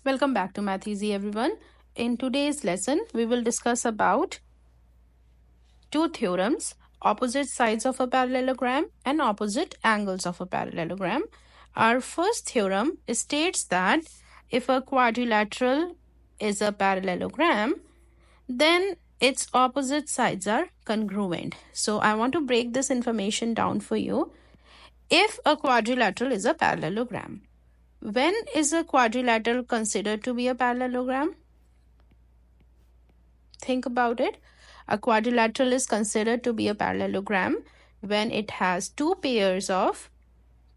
Welcome back to Math Easy, everyone. In today's lesson, we will discuss about two theorems, opposite sides of a parallelogram and opposite angles of a parallelogram. Our first theorem states that if a quadrilateral is a parallelogram, then its opposite sides are congruent. So I want to break this information down for you. If a quadrilateral is a parallelogram, when is a quadrilateral considered to be a parallelogram? Think about it. A quadrilateral is considered to be a parallelogram when it has two pairs of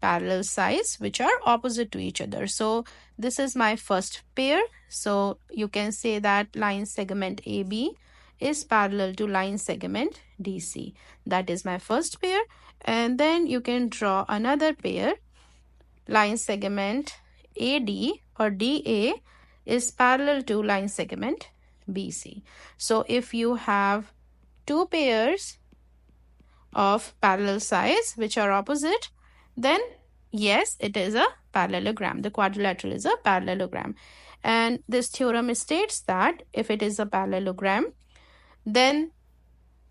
parallel sides which are opposite to each other. So this is my first pair. So you can say that line segment AB is parallel to line segment DC. That is my first pair. And then you can draw another pair. Line segment AD or DA is parallel to line segment BC. So if you have two pairs of parallel sides which are opposite, then yes, it is a parallelogram. The quadrilateral is a parallelogram. And this theorem states that if it is a parallelogram, then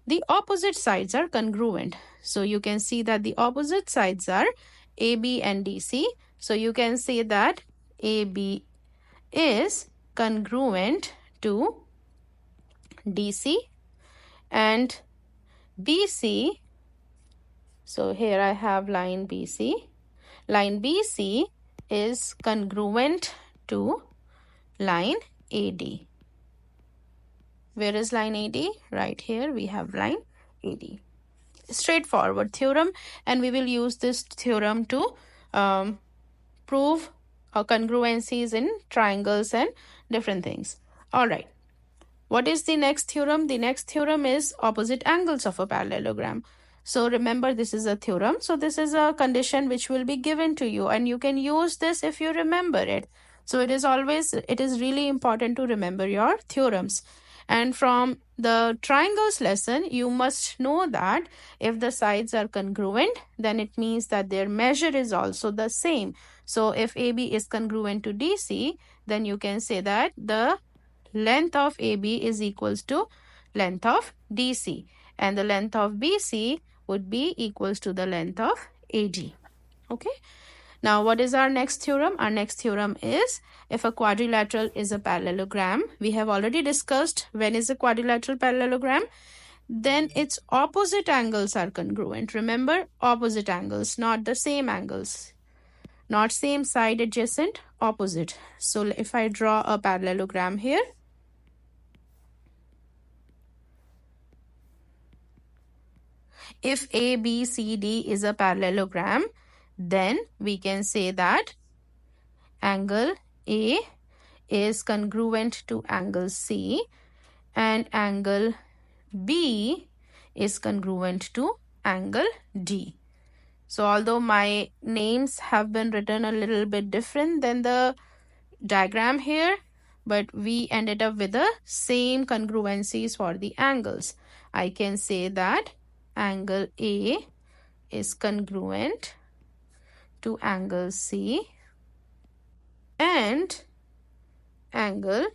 the opposite sides are congruent. So you can see that the opposite sides are AB and DC. So you can say that AB is congruent to DC and BC. So here I have line BC. Line BC is congruent to line AD. Where is line AD? Right here we have line AD. Straightforward theorem, and we will use this theorem to prove congruencies in triangles and different things. All right. What is the next theorem? The next theorem is opposite angles of a parallelogram. So remember, this is a theorem. So this is a condition which will be given to you, and you can use this if you remember it. So it is really important to remember your theorems. And from the triangles lesson, you must know that if the sides are congruent, then it means that their measure is also the same. So if AB is congruent to DC, then you can say that the length of AB is equals to length of DC, and the length of BC would be equals to the length of AD. Okay. Now, what is our next theorem? Our next theorem is if a quadrilateral is a parallelogram. We have already discussed when is a quadrilateral parallelogram. Then its opposite angles are congruent. Remember, opposite angles, not the same angles. Not same side adjacent, opposite. So if I draw a parallelogram here, if ABCD is a parallelogram, then we can say that angle A is congruent to angle C and angle B is congruent to angle D. So although my names have been written a little bit different than the diagram here, but we ended up with the same congruencies for the angles. I can say that angle A is congruent to angle C and angle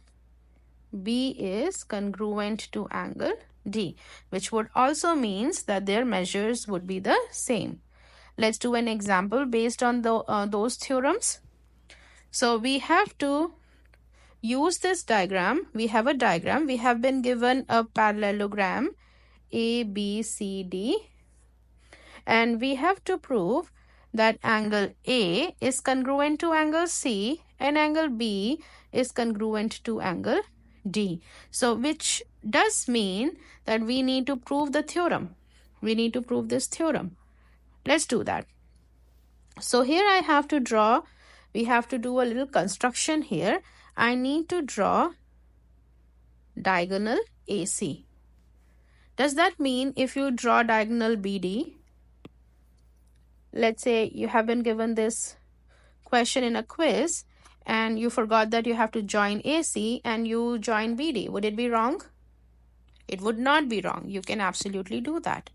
B is congruent to angle D, which would also means that their measures would be the same. Let's do an example based on those theorems. So we have to use this diagram. We have a diagram. We have been given a parallelogram ABCD, and we have to prove that angle A is congruent to angle C and angle B is congruent to angle D. So which does mean that we need to prove the theorem. We need to prove this theorem. Let's do that. So here I have to draw, we have to do a little construction here. I need to draw diagonal AC. Does that mean if you draw diagonal BD, let's say you have been given this question in a quiz and you forgot that you have to join AC and you join BD, would it be wrong? It would not be wrong. You can absolutely do that.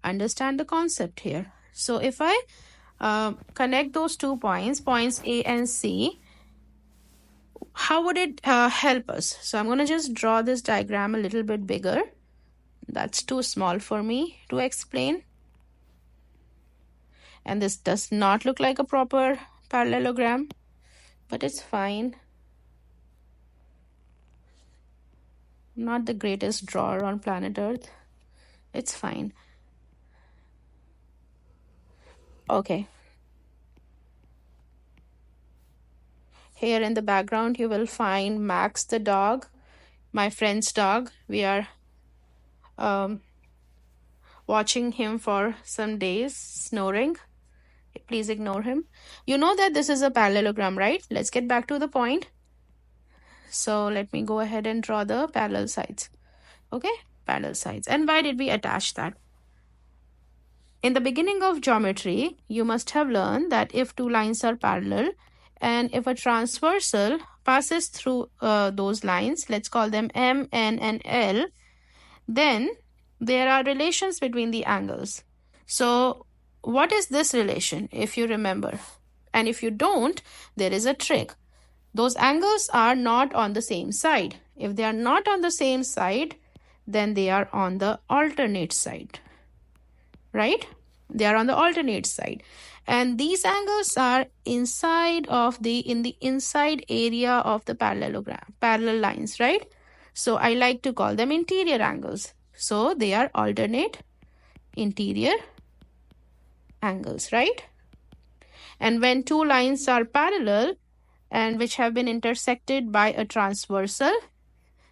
Understand the concept here. So if I connect those 2 points, points A and C, How would it help us? So I'm going to just draw this diagram a little bit bigger. That's too small for me to explain. And this does not look like a proper parallelogram, but it's fine. I'm not the greatest drawer on planet Earth. It's fine. Okay. Here in the background, you will find Max the dog, my friend's dog. We are watching him for some days, snoring. Please ignore him. You know that this is a parallelogram, right? Let's get back to the point. So let me go ahead and draw the parallel sides. Okay, parallel sides. And why did we attach that? In the beginning of geometry, you must have learned that if two lines are parallel and if a transversal passes through those lines, let's call them M, N, and L, then there are relations between the angles. So what is this relation, if you remember? And if you don't, there is a trick. Those angles are not on the same side. If they are not on the same side, then they are on the alternate side. Right? They are on the alternate side. And these angles are in the inside area of the parallel lines, right? So I like to call them interior angles. So they are alternate interior angles, right? And when two lines are parallel and which have been intersected by a transversal,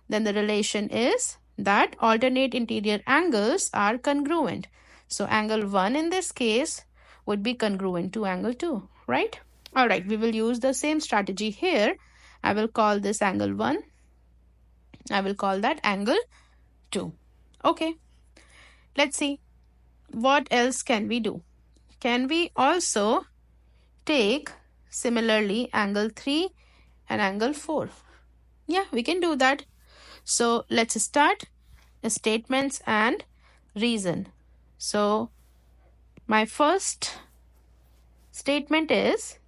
then the relation is that alternate interior angles are congruent. So angle 1 in this case would be congruent to angle 2, right? All right, we will use the same strategy here. I will call this angle 1. I will call that angle 2. Okay, let's see. What else can we do? Can we also take similarly angle 3 and angle 4? Yeah, we can do that. So let's start statements and reason. So my first statement is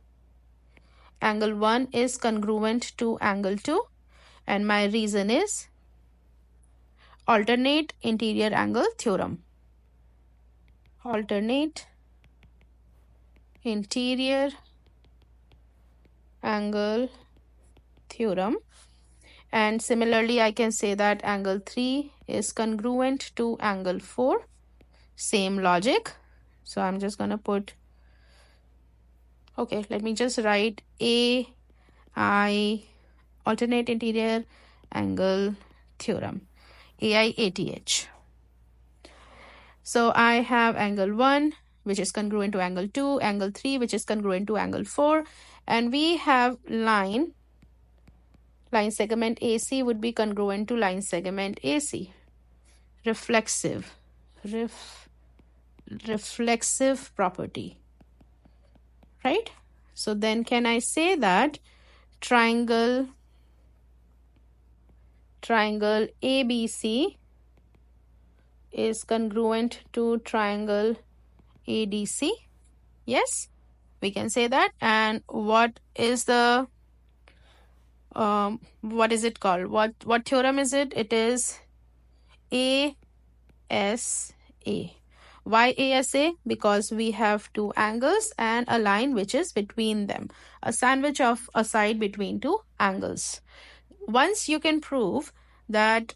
angle 1 is congruent to angle 2, and my reason is alternate interior angle theorem. Alternate interior angle theorem. And similarly, I can say that angle 3 is congruent to angle 4. Same logic. So I'm just going to put, okay, let me just write AI, alternate interior angle theorem, AIATH. So I have angle 1, which is congruent to angle 2, angle 3, which is congruent to angle 4, and we have line segment AC would be congruent to line segment AC. Reflexive property, right? So then can I say that triangle ABC is congruent to triangle ADC? Yes, we can say that. And what is the what is it called? What theorem is it? It is ASA. Why ASA? Because we have two angles and a line which is between them, a sandwich of a side between two angles. Once you can prove that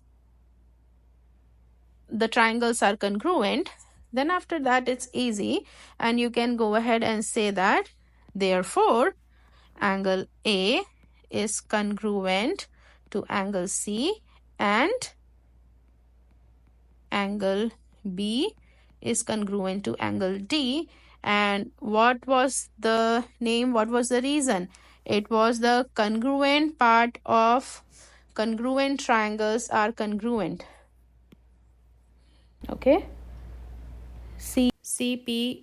the triangles are congruent, then after that it's easy, and you can go ahead and say that therefore angle A is congruent to angle C and angle B is congruent to angle D. And what was the name? What was the reason? It was the congruent part of congruent triangles are congruent. Okay. CPOCTAC.